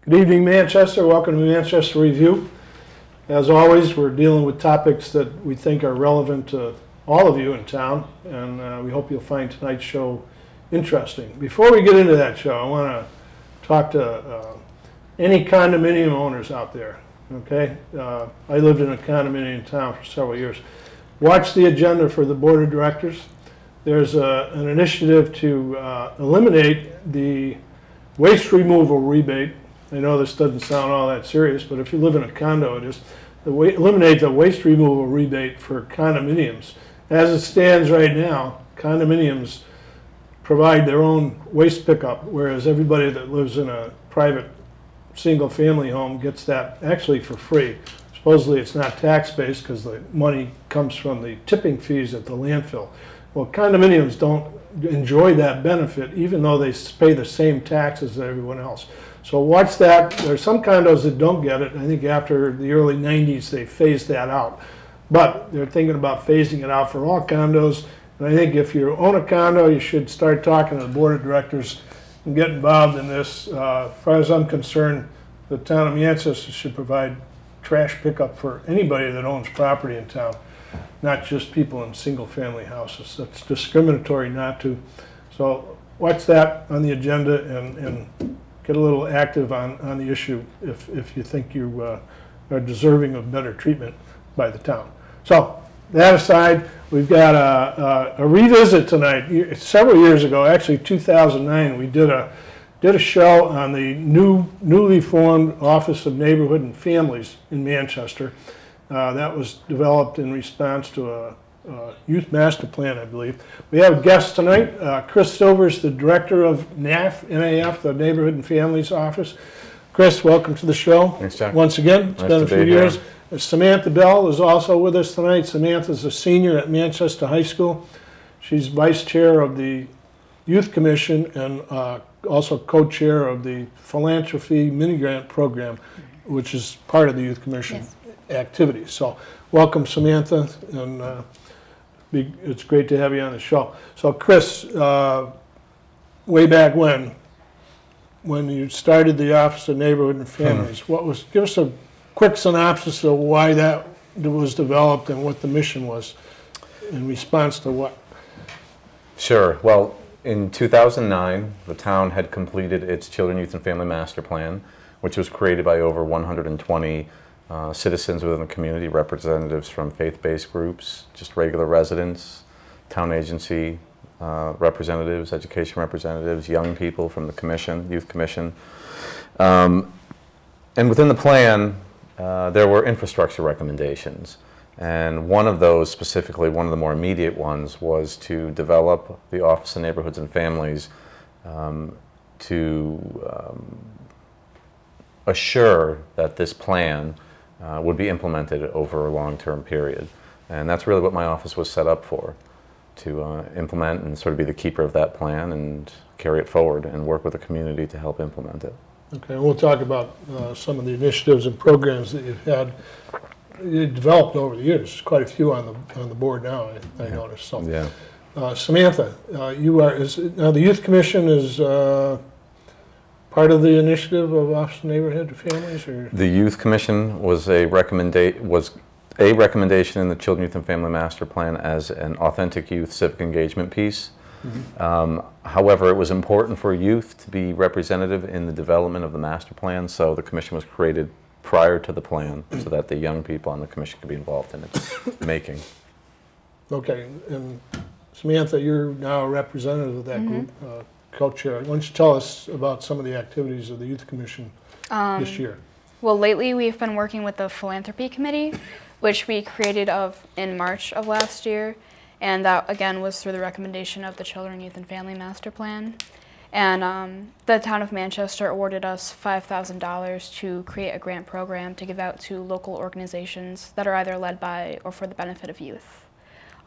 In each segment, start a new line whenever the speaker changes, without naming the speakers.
Good evening, Manchester. Welcome to Manchester Review. As always, we're dealing with topics that we think are relevant to all of you in town, and we hope you'll find tonight's show interesting. Before we get into that show, I want to talk to any condominium owners out there, okay? I lived in a condominium town for several years. Watch the agenda for the board of directors. There's an initiative to eliminate the waste removal rebate. I know this doesn't sound all that serious, but if you live in a condo, it is. Eliminate the waste removal rebate for condominiums. As it stands right now, condominiums provide their own waste pickup, whereas everybody that lives in a private single-family home gets that actually for free. Supposedly it's not tax-based because the money comes from the tipping fees at the landfill. Well, condominiums don't enjoy that benefit even though they pay the same taxes as everyone else. So watch that. There's some condos that don't get it. I think after the early 90s they phased that out. But they're thinking about phasing it out for all condos. And I think if you own a condo, you should start talking to the board of directors and get involved in this. As far as I'm concerned, the town of Manchester should provide trash pickup for anybody that owns property in town, not just people in single-family houses. That's discriminatory not to. So watch that on the agenda and get a little active on the issue if you think you are deserving of better treatment by the town. So that aside, we've got a revisit tonight. Several years ago, actually 2009, we did a show on the newly formed Office of Neighborhood and Families in Manchester. That was developed in response to a youth master plan, I believe. We have guests tonight. Chris Silver's the director of NAF, the Neighborhood and Families Office. Chris, welcome to the show.
Thanks, Jack.
Once again, it's been a few years. Samantha Bell is also with us tonight. Samantha's a senior at Manchester High School. She's vice chair of the Youth Commission and also co-chair of the Philanthropy Mini Grant Program, which is part of the Youth Commission activities. So welcome, Samantha, and it's great to have you on the show. So Chris, way back when you started the Office of Neighborhood and Families, give us a quick synopsis of why that was developed and what the mission was in response to what?
Sure. Well, in 2009, the town had completed its Children, Youth, and Family Master Plan, which was created by over 120 citizens within the community, representatives from faith-based groups, just regular residents, town agency representatives, education representatives, young people from the commission, youth commission. And within the plan, there were infrastructure recommendations. And one of those, specifically one of the more immediate ones, was to develop the Office of Neighborhoods and Families to assure that this plan would be implemented over a long-term period. And that's really what my office was set up for, to implement and sort of be the keeper of that plan and carry it forward and work with the community to help implement it.
Okay, we'll talk about some of the initiatives and programs that you've had developed over the years. There's quite a few on the board now, I noticed. So,
yeah.
Samantha, now the Youth Commission is part of the initiative of Office of Neighborhood and Families, or?
The Youth Commission was a recommendation in the Children, Youth, and Family Master Plan as an authentic youth civic engagement piece. Mm-hmm. However, it was important for youth to be representative in the development of the master plan, so the commission was created prior to the plan so that the young people on the commission could be involved in its making.
Okay, and Samantha, you're now a representative of that group, co-chair. Why don't you tell us about some of the activities of the Youth Commission this year?
Well, lately we've been working with the Philanthropy Committee, which we created in March of last year. And that, again, was through the recommendation of the Children, Youth, and Family Master Plan. And the town of Manchester awarded us $5,000 to create a grant program to give out to local organizations that are either led by or for the benefit of youth.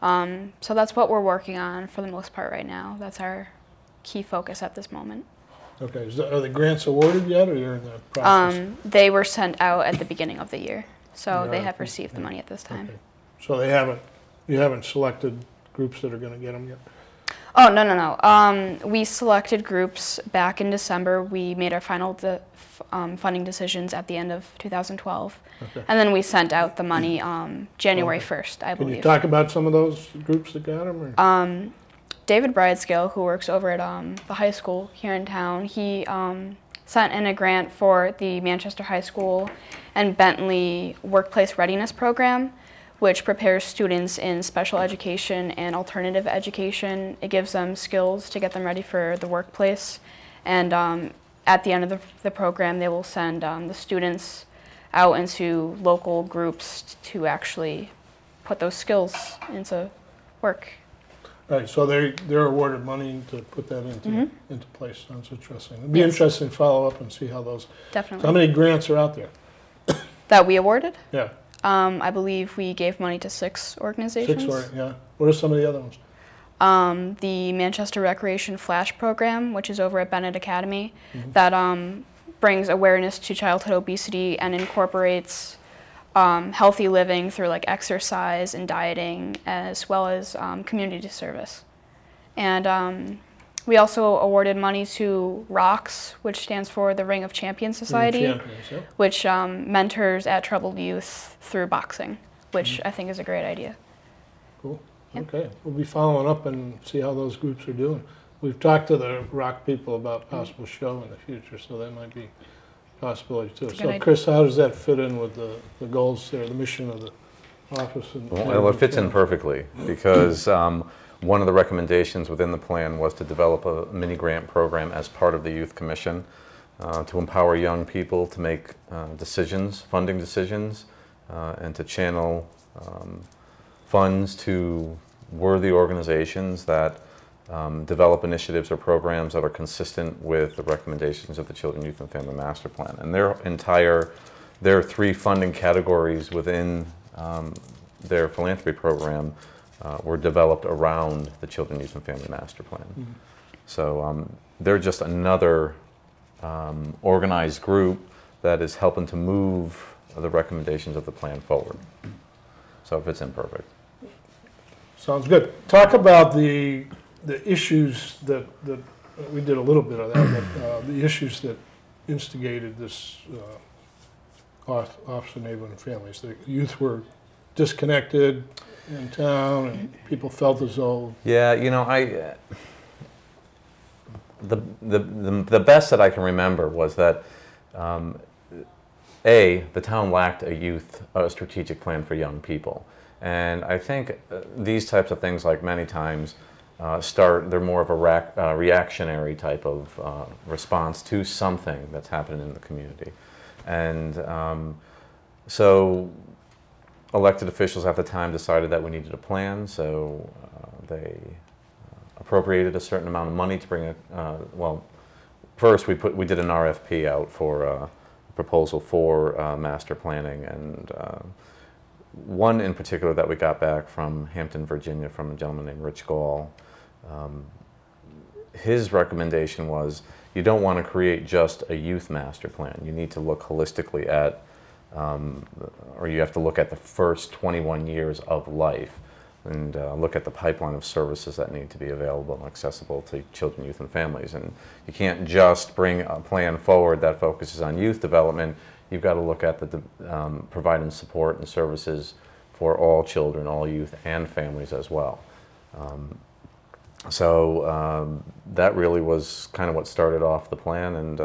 So that's what we're working on for the most part right now. That's our key focus at this moment.
Okay, are the grants awarded yet, or you're in the process?
They were sent out at the beginning of the year, so they have received the money at this time.
Okay. So you haven't selected groups that are going to get them yet?
Oh, no, no, no. We selected groups back in December. We made our final funding decisions at the end of 2012.
Okay.
And then we sent out the money January
Okay.
1st, I
Can
believe.
you talk about some of those groups that got them? Or?
David Bridescale, who works over at the high school here in town, he sent in a grant for the Manchester High School and Bentley Workplace Readiness Program, which prepares students in special education and alternative education. It gives them skills to get them ready for the workplace. And at the end of the program, they will send the students out into local groups to actually put those skills into work.
Right, so they're awarded money to put that into place. Sounds interesting. It'd be
Yes.
interesting to follow up and see how those.
Definitely.
So how many grants are out there?
That we awarded?
Yeah,
I believe we gave money to 6 organizations.
6 or yeah. What are some of the other ones?
The Manchester Recreation Flash Program, which is over at Bennett Academy, that brings awareness to childhood obesity and incorporates healthy living through like exercise and dieting, as well as community service. And we also awarded money to ROCKS, which stands for the Ring of Champions Society,
Champions, yeah.
which mentors at troubled youth through boxing, which I think is a great idea.
Cool.
Yep.
Okay, we'll be following up and see how those groups are doing. We've talked to the rock people about possible show in the future, so that might be a possibility too.
That's a good
So
idea.
Chris, how does that fit in with the goals there, the mission of the office? And
Well, it fits in perfectly because one of the recommendations within the plan was to develop a mini grant program as part of the Youth Commission to empower young people to make decisions, funding decisions, and to channel funds to worthy organizations that develop initiatives or programs that are consistent with the recommendations of the Children, Youth, and Family Master Plan. And their 3 funding categories within their philanthropy program were developed around the Children, Youth, and Family Master Plan. So they're just another organized group that is helping to move the recommendations of the plan forward. So it fits in perfect.
Sounds good. Talk about the issues that we did a little bit of that, but the issues that instigated this Office of Neighborhood and Families. The youth were disconnected in town, and people felt as though.
Yeah, you know, the best that I can remember was that the town lacked a strategic plan for young people. And I think these types of things, like many times, they're more of a reactionary type of response to something that's happening in the community. And so elected officials at the time decided that we needed a plan, so they appropriated a certain amount of money to bring it. Well, first we did an RFP out for a proposal for master planning, and one in particular that we got back from Hampton, Virginia, from a gentleman named Rich Gall. His recommendation was, you don't want to create just a youth master plan. You need to look holistically at, or you have to look at the first 21 years of life and look at the pipeline of services that need to be available and accessible to children, youth, and families. And you can't just bring a plan forward that focuses on youth development. You've got to look at providing support and services for all children, all youth, and families as well. So that really was kind of what started off the plan, and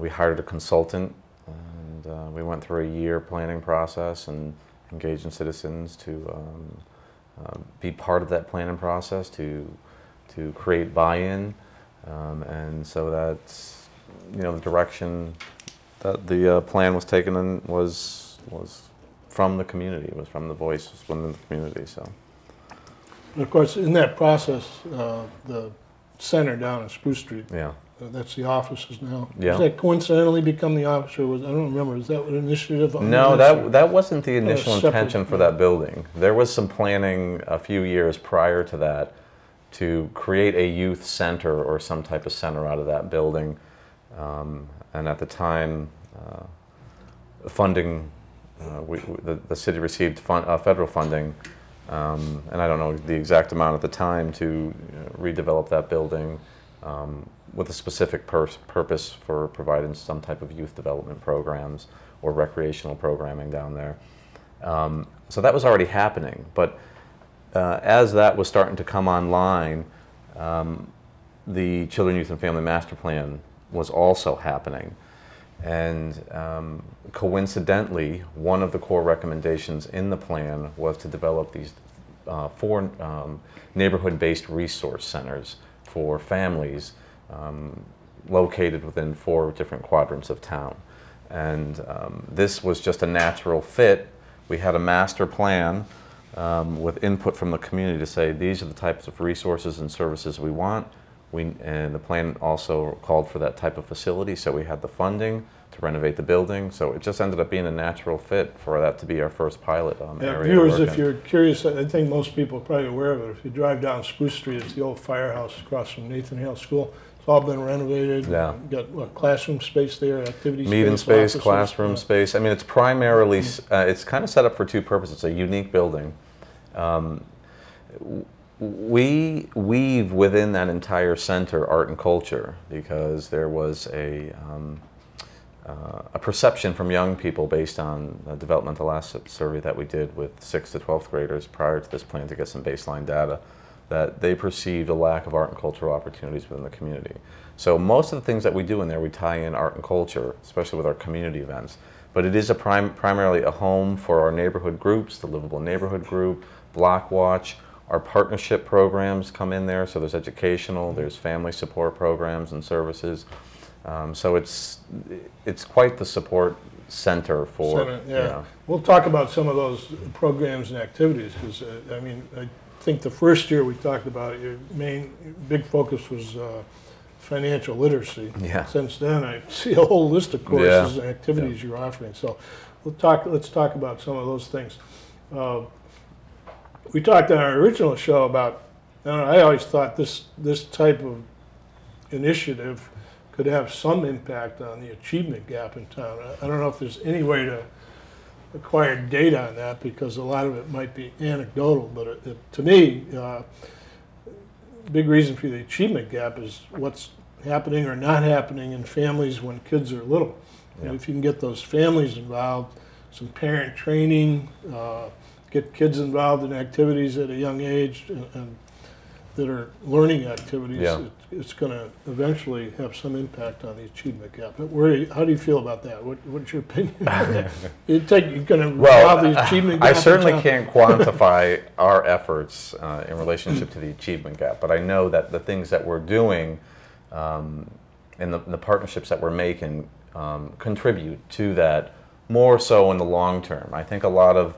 we hired a consultant, and we went through a year planning process and engaging citizens to be part of that planning process, to create buy-in, and so that's, you know, the direction that the plan was taken in was from the community, was from the voices within the community. So.
And of course, in that process, the center down in Spruce Street,
Yeah.
That's the offices now.
Yeah.
Does that coincidentally become the office, or I don't remember, is that an initiative?
No, that wasn't the initial
separate,
intention for
yeah.
that building. There was some planning a few years prior to that to create a youth center or some type of center out of that building. And at the time, funding, the city received federal funding, and I don't know the exact amount at the time, to redevelop that building with a specific purpose for providing some type of youth development programs or recreational programming down there. So that was already happening, but as that was starting to come online, the Children, Youth, and Family Master Plan was also happening. And coincidentally, one of the core recommendations in the plan was to develop these 4 neighborhood-based resource centers for families located within 4 different quadrants of town. And this was just a natural fit. We had a master plan with input from the community to say these are the types of resources and services we want. And the plan also called for that type of facility, so we had the funding to renovate the building. So it just ended up being a natural fit for that to be our first pilot area.
Viewers, if you're curious, I think most people are probably aware of it. If you drive down Spruce Street, it's the old firehouse across from Nathan Hale School. It's all been renovated.
Yeah.
Got what, classroom space there, activity space,
meeting space,
offices.
classroom space. I mean, it's primarily, it's kind of set up for 2 purposes. It's a unique building. We weave within that entire center art and culture because there was a perception from young people based on a developmental asset survey that we did with 6th to 12th graders prior to this plan to get some baseline data, that they perceived a lack of art and cultural opportunities within the community. So most of the things that we do in there, we tie in art and culture, especially with our community events. But it is primarily a home for our neighborhood groups, the Livable Neighborhood Group, Block Watch. Our partnership programs come in there, so there's educational, there's family support programs and services. So it's quite the support center for.
Yeah. You know. We'll talk about some of those programs and activities because I mean I think the first year we talked about it, your main big focus was financial literacy.
Yeah.
Since then, I see a whole list of courses and activities you're offering. So let's talk about some of those things. We talked on our original show about, I always thought this type of initiative could have some impact on the achievement gap in town. I don't know if there's any way to acquire data on that because a lot of it might be anecdotal, but to me, big reason for the achievement gap is what's happening or not happening in families when kids are little. Yeah. And if you can get those families involved, some parent training, get kids involved in activities at a young age and that are learning activities, it's going to eventually have some impact on the achievement gap. How do you feel about that? What's your opinion? You're going to resolve the achievement gap?
I certainly can't quantify our efforts in relationship to the achievement gap, but I know that the things that we're doing and the partnerships that we're making contribute to that more so in the long term. I think a lot of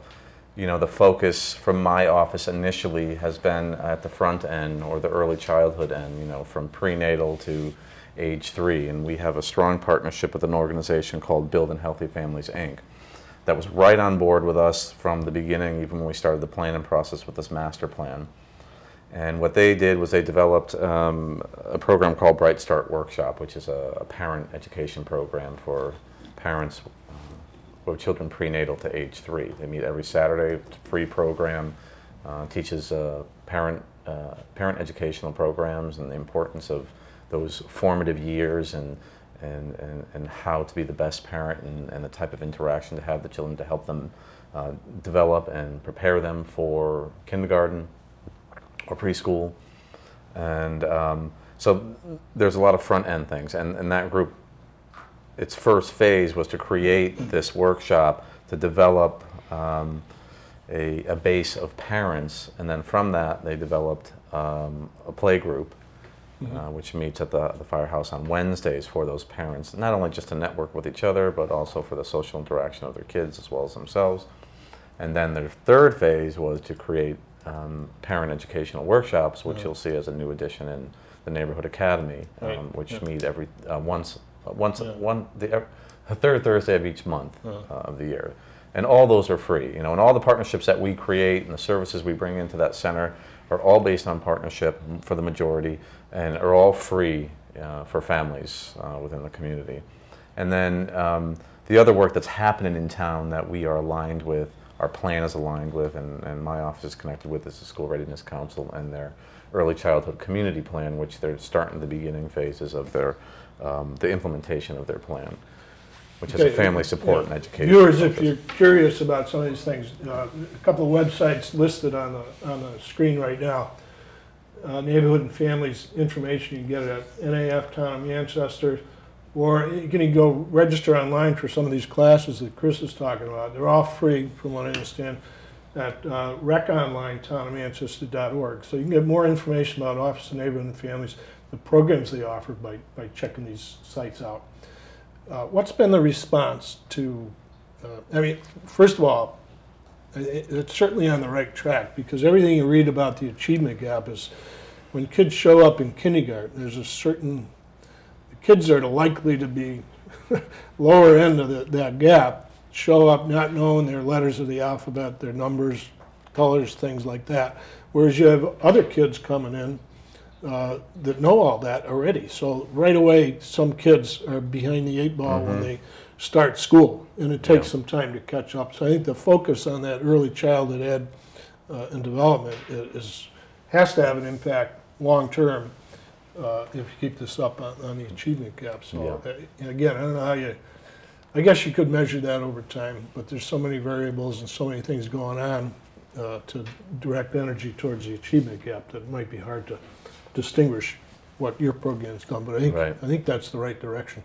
the focus from my office initially has been at the front end or the early childhood end, from prenatal to age 3. And we have a strong partnership with an organization called Building Healthy Families, Inc. that was right on board with us from the beginning, even when we started the planning process with this master plan. And what they did was they developed a program called Bright Start Workshop, which is a parent education program for parents with children prenatal to age 3. They meet every Saturday. It's a free program, teaches parent educational programs and the importance of those formative years and how to be the best parent and the type of interaction to have the children to help them develop and prepare them for kindergarten or preschool. And so there's a lot of front end things, and that group, its first phase was to create this workshop to develop a base of parents, and then from that they developed a play group, which meets at the firehouse on Wednesdays for those parents, not only just to network with each other, but also for the social interaction of their kids as well as themselves. And then their third phase was to create parent educational workshops, which you'll see as a new addition in the Neighborhood Academy, which meet every the third Thursday of each month of the year. And all those are free, and all the partnerships that we create and the services we bring into that center are all based on partnership for the majority and are all free for families within the community. And then the other work that's happening in town that we are aligned with our plan is aligned with, and my office is connected with, is the School Readiness Council and their Early Childhood Community Plan, which they're starting the beginning phases of their the implementation of their plan, which is a family support and education.
Viewers,
focus.
if you're curious about some of these things, a couple of websites listed on the screen right now. Neighborhood and Families information, you can get it at NAF Town of Manchester, or you can go register online for some of these classes that Chris is talking about. They're all free, from what I understand, at reconlinetownofmanchester.org. So you can get more information about Office of Neighborhood and Families, the programs they offer, by checking these sites out. What's been the response to, I mean, first of all, it's certainly on the right track, because everything you read about the achievement gap is when kids show up in kindergarten, there's a certain, the kids are likely to be lower end of that gap, show up not knowing their letters of the alphabet, their numbers, colors, things like that. Whereas you have other kids coming in that know all that already. So right away, some kids are behind the 8 ball when they start school, and it takes some time to catch up. So I think the focus on that early childhood ed and development has to have an impact long term if you keep this up on the achievement gap. So again, I don't know how you, I guess you could measure that over time, but there's so many variables and so many things going on to direct energy towards the achievement gap that it might be hard to distinguish what your program's done. But I think that's the right direction.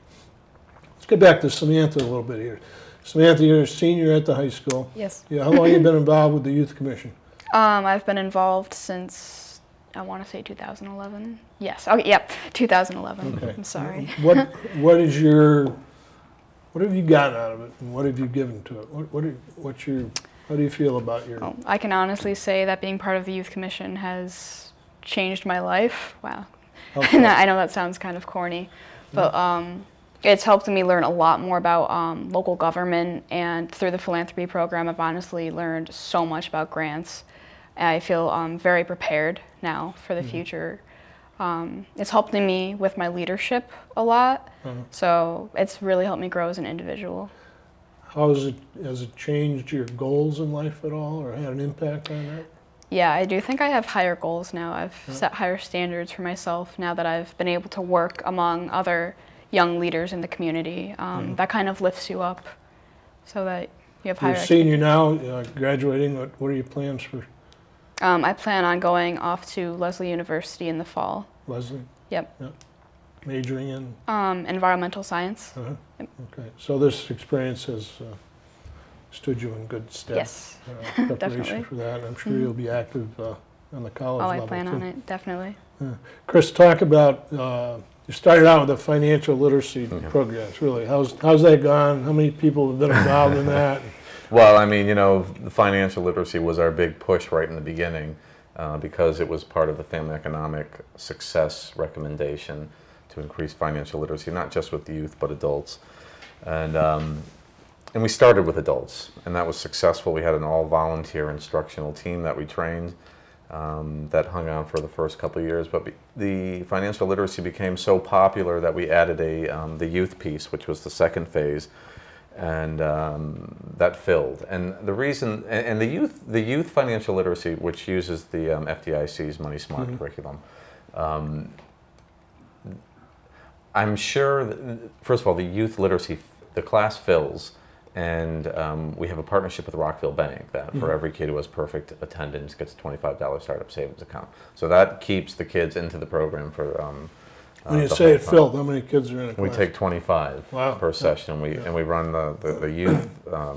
Let's get back to Samantha a little bit here. Samantha, you're a senior at the high school.
Yes.
Yeah. How long have you been involved with the Youth Commission?
I've been involved since, I want to say 2011. Yes. Okay. Yep. 2011.
Okay.
I'm sorry.
What have you gotten out of it, and what have you given to it? How do you feel about your?
I can honestly say that being part of the Youth Commission has changed my life. Wow.
Okay.
I know that sounds kind of corny, but it's helped me learn a lot more about local government, and through the philanthropy program, I've honestly learned so much about grants. I feel very prepared now for the future. It's helped me with my leadership a lot, so it's really helped me grow as an individual.
Has it changed your goals in life at all, or had an impact on that?
Yeah, I do think I have higher goals now. I've set higher standards for myself now that I've been able to work among other young leaders in the community. That kind of lifts you up so that you have higher.
You're a senior now, graduating. What are your plans for?
I plan on going off to Leslie University in the fall.
Leslie?
Yep.
Majoring in?
Environmental science.
Yep. Okay. So this experience has stood you in good stead.
Yes.
Preparation
Definitely.
for that. I'm sure you'll be active on the college level.
I plan on it, definitely.
Chris, talk about, you started out with the financial literacy programs, really. How's that gone? How many people have been involved in that?
Well, I mean, the financial literacy was our big push right in the beginning because it was part of the Family Economic Success recommendation to increase financial literacy, not just with the youth, but adults. And we started with adults, and that was successful. We had an all-volunteer instructional team that we trained that hung on for the first couple of years. But the financial literacy became so popular that we added the youth piece, which was the second phase, and that filled. And the reason, and the youth financial literacy, which uses the FDIC's Money Smart curriculum, I'm sure that, first of all, the youth literacy, the class fills. And we have a partnership with Rockville Bank that for every kid who has perfect attendance gets a $25 startup savings account. So that keeps the kids into the program for
when you say it filled, how many kids are in a class?
We take 25 per session, and we run the youth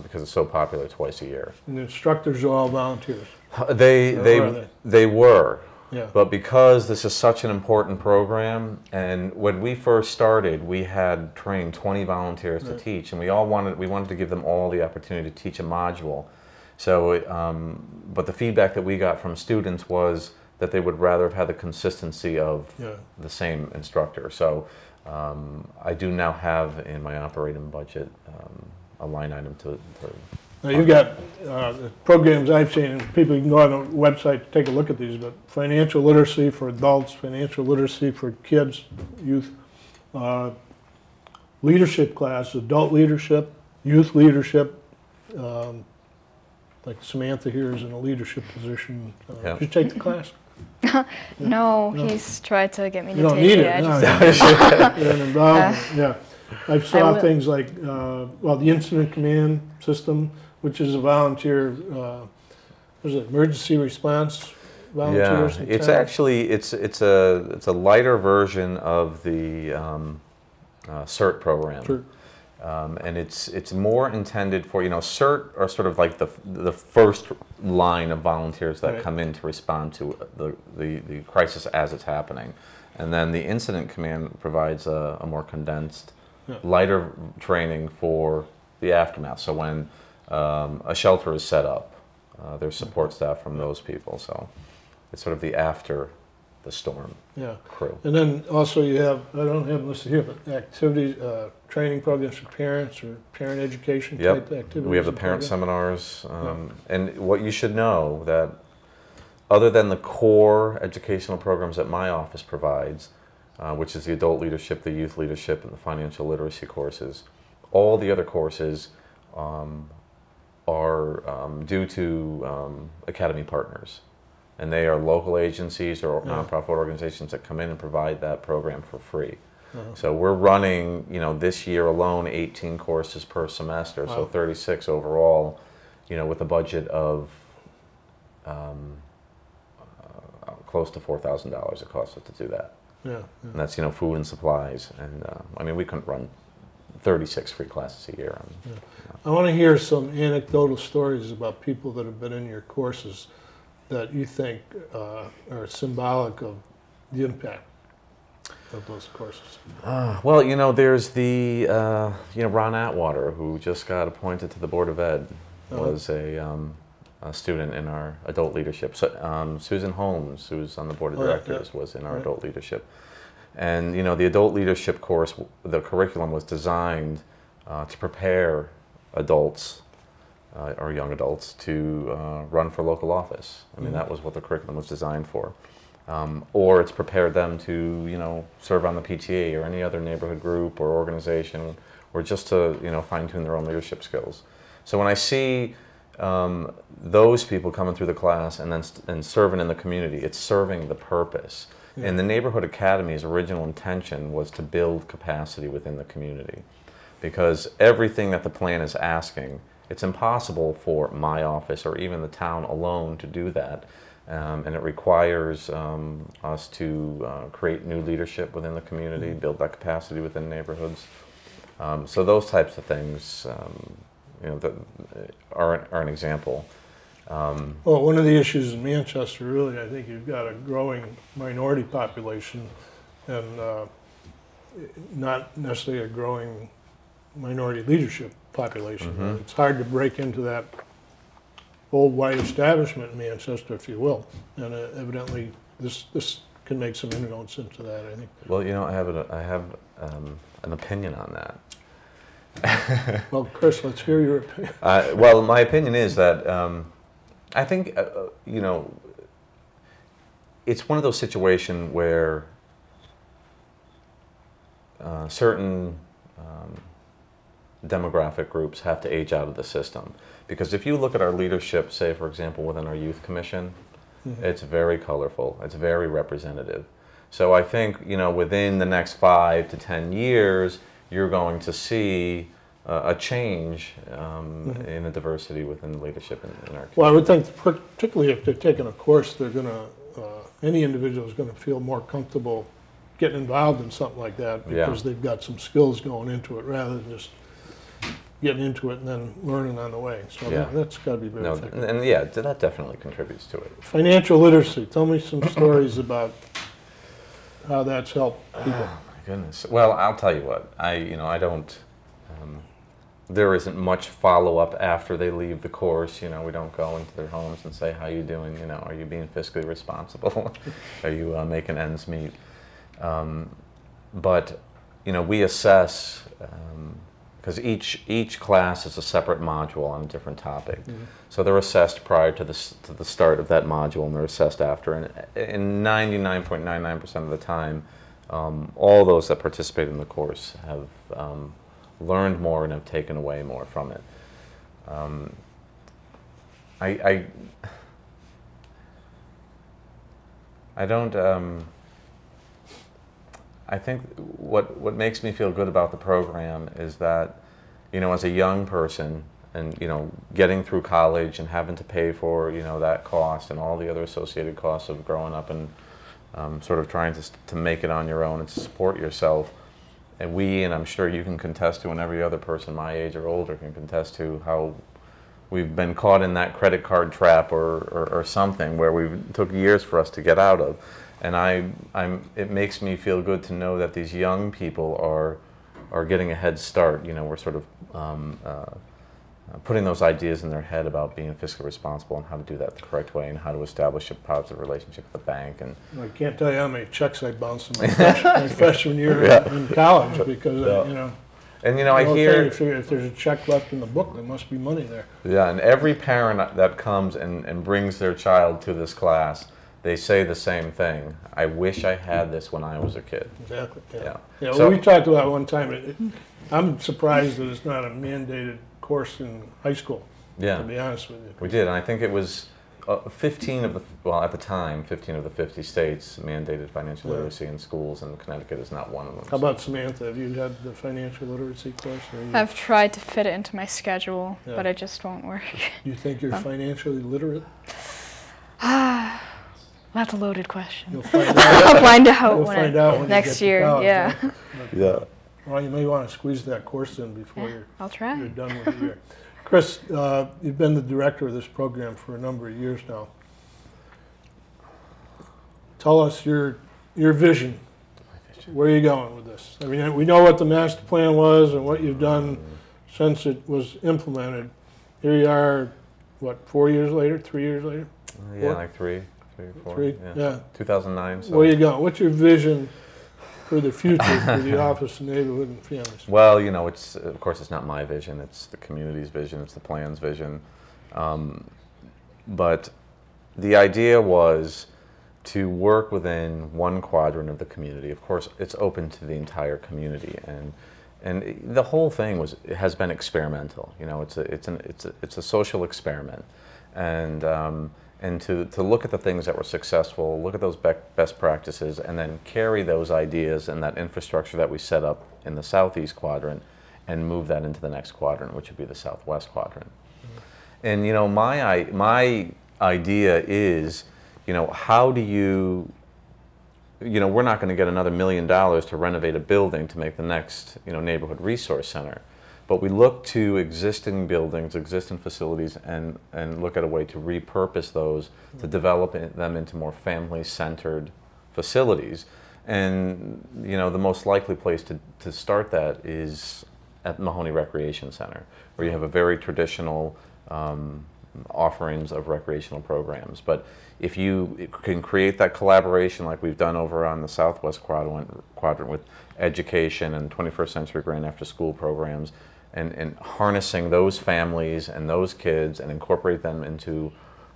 because it's so popular twice a year.
And the instructors are all volunteers?
They were.
Yeah.
But because this is such an important program, and when we first started, we had trained 20 volunteers to teach, and we wanted to give them all the opportunity to teach a module. So, but the feedback that we got from students was that they would rather have had the consistency of the same instructor. So, I do now have in my operating budget a line item to
Now you've got the programs I've seen, and people can go on the website to take a look at these, but financial literacy for adults, financial literacy for kids, youth, leadership class, adult leadership, youth leadership, like Samantha here is in a leadership position.
Yeah.
Did you take the class?
No, he's tried to get me to
You don't
take
need
it.
it.
I
No,
just,
you're an involvement, yeah. I saw
will.
things like, well, the incident command system, which is a volunteer, what is it, emergency response volunteers?
Yeah,
in
it's
town?
actually it's a lighter version of the CERT program.
Sure.
And it's more intended for, CERT are sort of like the first line of volunteers that
Right.
come in to respond to the crisis as it's happening. And then the incident command provides a more condensed,
Yeah.
lighter training for the aftermath. So when a shelter is set up, there's support staff from those people. So it's sort of the after the storm
Yeah.
crew.
And then also you have, I don't have it listed here, but activities, training programs for parents or parent education type activities.
We have the
and
parent
programs.
seminars, and what you should know that other than the core educational programs that my office provides, which is the adult leadership, the youth leadership, and the financial literacy courses, all the other courses are due to academy partners. And they are local agencies or nonprofit organizations that come in and provide that program for free. So we're running, this year alone, 18 courses per semester, so 36 overall, with a budget of close to $4,000 it costs us to do that.
Yeah.
And that's, food and supplies. And we couldn't run 36 free classes a year.
I want to hear some anecdotal stories about people that have been in your courses that you think are symbolic of the impact of those courses.
Well, there's the, Ron Atwater, who just got appointed to the Board of Ed, was a student in our adult leadership. So, Susan Holmes, who's on the Board of Directors, was in our adult leadership. And, the adult leadership course, the curriculum was designed to prepare adults or young adults to run for local office. I mean, that was what the curriculum was designed for. Or it's prepared them to, serve on the PTA or any other neighborhood group or organization, or just to, fine-tune their own leadership skills. So when I see those people coming through the class and then serving in the community, it's serving the purpose. Yeah. And the Neighborhood Academy's original intention was to build capacity within the community, because everything that the plan is asking, it's impossible for my office or even the town alone to do that. And it requires us to create new leadership within the community, build that capacity within neighborhoods. So those types of things, are an example.
Well, one of the issues in Manchester, really, I think you've got a growing minority population and not necessarily a growing minority leadership population. It's hard to break into that old white establishment in Manchester, if you will, and evidently this can make some inroads into that, I think.
Well, I have an opinion on that.
Well, Chris, let's hear your opinion.
Well, my opinion is that I think it's one of those situations where certain demographic groups have to age out of the system. Because if you look at our leadership, say, for example, within our youth commission, it's very colorful, it's very representative. So I think, within the next 5 to 10 years, you're going to see a change in the diversity within the leadership in our community.
Well, I would think, particularly if they're taking a course, they're going to, any individual is going to feel more comfortable getting involved in something like that because they've got some skills going into it rather than just getting into it and then learning on the way. So that's got to be very effective.
And that definitely contributes to it.
Financial literacy. Tell me some stories about how that's helped people.
Oh, my goodness. Well, I'll tell you what. I don't. There isn't much follow-up after they leave the course. We don't go into their homes and say, "How you doing? Are you being fiscally responsible? Are you making ends meet?" But we assess. Because each class is a separate module on a different topic. So they're assessed prior to the start of that module, and they're assessed after. And 99.99% of the time, all those that participate in the course have learned more and have taken away more from it. I don't. I think what makes me feel good about the program is that, as a young person, and getting through college and having to pay for that cost and all the other associated costs of growing up and sort of trying to make it on your own and to support yourself. And I'm sure you can contest to, and every other person my age or older can contest to, how we've been caught in that credit card trap or something where it took years for us to get out of. And it makes me feel good to know that these young people are getting a head start. We're sort of putting those ideas in their head about being fiscally responsible and how to do that the correct way and how to establish a positive relationship with the bank. And
I can't tell you how many checks I bounced in my freshman year in college because,
And I hear
if there's a check left in the book, there must be money there.
Yeah, and every parent that comes and brings their child to this class, they say the same thing. I wish I had this when I was a kid.
Exactly. Yeah.
So,
well, we talked about it one time. I'm surprised that it's not a mandated course in high school.
Yeah.
To be honest with you.
We did, and I think it was 15 of the, well, at the time, 15 of the 50 states mandated financial literacy in schools, and Connecticut is not one of them.
How about Samantha? Have you had the financial literacy course?
I've tried to fit it into my schedule, but it just won't work.
Do you think you're financially literate?
That's a loaded question.
You'll find out.
I'll find out,
You'll find out when
next
you get
year.
to college,
Yeah.
Yeah.
Well, you may want to squeeze that course in before
I'll try.
you're done with the year. Chris, you've been the director of this program for a number of years now. Tell us your vision. Where are you going with this? I mean, we know what the master plan was and what you've done since it was implemented. Here you are, what, 4 years later, 3 years later?
Yeah, like three, 4.
Three? Yeah.
2009. So.
Where are you going? What's your vision for the future for the Office of Neighborhood and Families?
Well, it's, of course, it's not my vision. It's the community's vision. It's the plan's vision. But the idea was to work within one quadrant of the community. Of course, it's open to the entire community, and the whole thing has been experimental. It's a social experiment, and to look at the things that were successful, look at those best practices, and then carry those ideas and that infrastructure that we set up in the southeast quadrant and move that into the next quadrant, which would be the southwest quadrant. And my idea is, how do you, we're not going to get another $1 million to renovate a building to make the next, neighborhood resource center. But we look to existing buildings, existing facilities, and look at a way to repurpose those to develop them into more family-centered facilities. And the most likely place to start that is at Mahoney Recreation Center, where you have a very traditional offerings of recreational programs. But if you can create that collaboration like we've done over on the southwest quadrant with education and 21st century grand after school programs, and harnessing those families and those kids and incorporate them into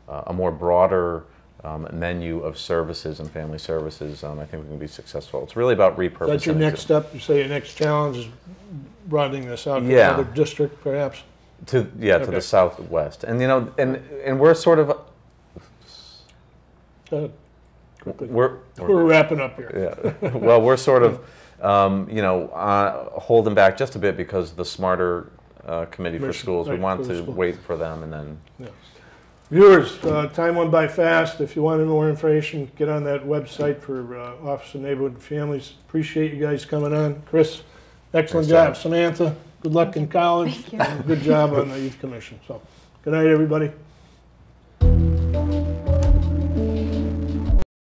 a more broader menu of services and family services, I think we can be successful. It's really about repurposing.
That's your next step? You say your next challenge is broadening this out to another district, perhaps? To
the southwest. And and we're sort of we're
wrapping up here.
Yeah. Well, we're sort of holding back just a bit because the smarter committee for schools. We want to wait for them and then. Yeah.
Viewers, time went by fast. If you wanted more information, get on that website for Office of Neighborhood and Families. Appreciate you guys coming on. Chris, excellent job. Samantha, good luck in college.
Thank you.
And good job on the Youth Commission. So, good night, everybody.